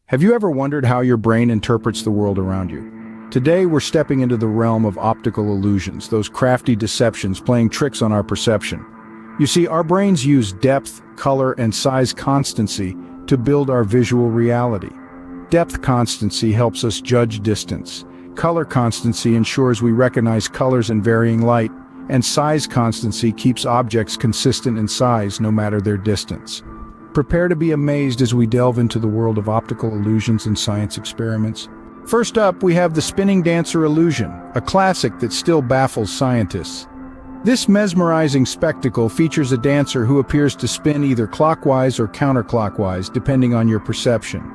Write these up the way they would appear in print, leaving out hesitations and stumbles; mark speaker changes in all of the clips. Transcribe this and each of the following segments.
Speaker 1: Have you ever wondered how your brain interprets the world around you? Today we're stepping into the realm of optical illusions, those crafty deceptions playing tricks on our perception. You see, our brains use depth, color, and size constancy to build our visual reality. Depth constancy helps us judge distance. Color constancy ensures we recognize colors in varying light, and size constancy keeps objects consistent in size no matter their distance. Prepare to be amazed as we delve into the world of optical illusions and science experiments. First up, we have the spinning dancer illusion, a classic that still baffles scientists. This mesmerizing spectacle features a dancer who appears to spin either clockwise or counterclockwise, depending on your perception.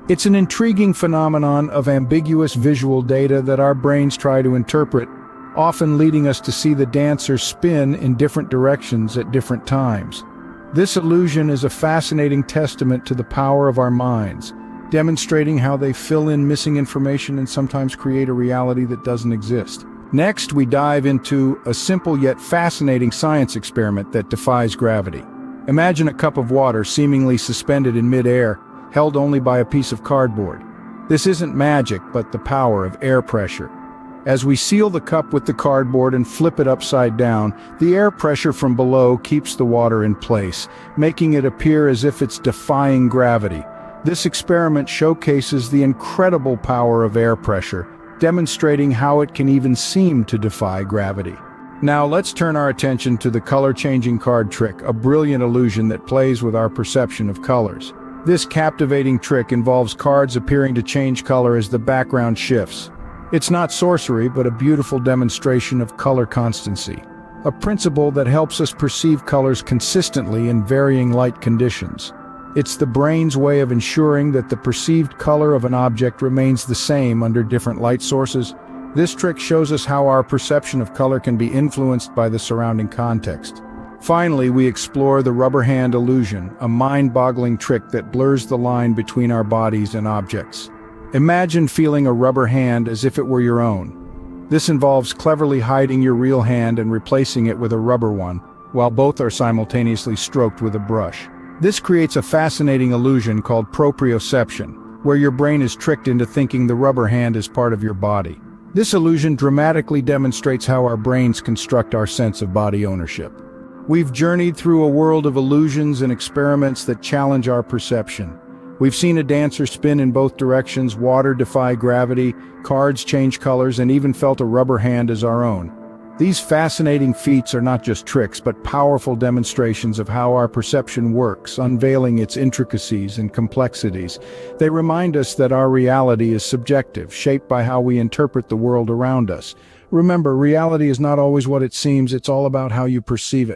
Speaker 1: It's an intriguing phenomenon of ambiguous visual data that our brains try to interpret, often leading us to see the dancer spin in different directions at different times. This illusion is a fascinating testament to the power of our minds, demonstrating how they fill in missing information and sometimes create a reality that doesn't exist. Next, we dive into a simple yet fascinating science experiment that defies gravity. Imagine a cup of water seemingly suspended in mid-air, held only by a piece of cardboard. This isn't magic, but the power of air pressure. As we seal the cup with the cardboard and flip it upside down, the air pressure from below keeps the water in place, making it appear as if it's defying gravity. This experiment showcases the incredible power of air pressure, demonstrating how it can even seem to defy gravity. Now let's turn our attention to the color-changing card trick, a brilliant illusion that plays with our perception of colors. This captivating trick involves cards appearing to change color as the background shifts. It's not sorcery, but a beautiful demonstration of color constancy, a principle that helps us perceive colors consistently in varying light conditions. It's the brain's way of ensuring that the perceived color of an object remains the same under different light sources. This trick shows us how our perception of color can be influenced by the surrounding context. Finally, we explore the rubber hand illusion, a mind-boggling trick that blurs the line between our bodies and objects. Imagine feeling a rubber hand as if it were your own. This involves cleverly hiding your real hand and replacing it with a rubber one, while both are simultaneously stroked with a brush. This creates a fascinating illusion called proprioception, where your brain is tricked into thinking the rubber hand is part of your body. This illusion dramatically demonstrates how our brains construct our sense of body ownership. We've journeyed through a world of illusions and experiments that challenge our perception. We've seen a dancer spin in both directions, water defy gravity, cards change colors, and even felt a rubber hand as our own. These fascinating feats are not just tricks, but powerful demonstrations of how our perception works, unveiling its intricacies and complexities. They remind us that our reality is subjective, shaped by how we interpret the world around us. Remember, reality is not always what it seems, it's all about how you perceive it.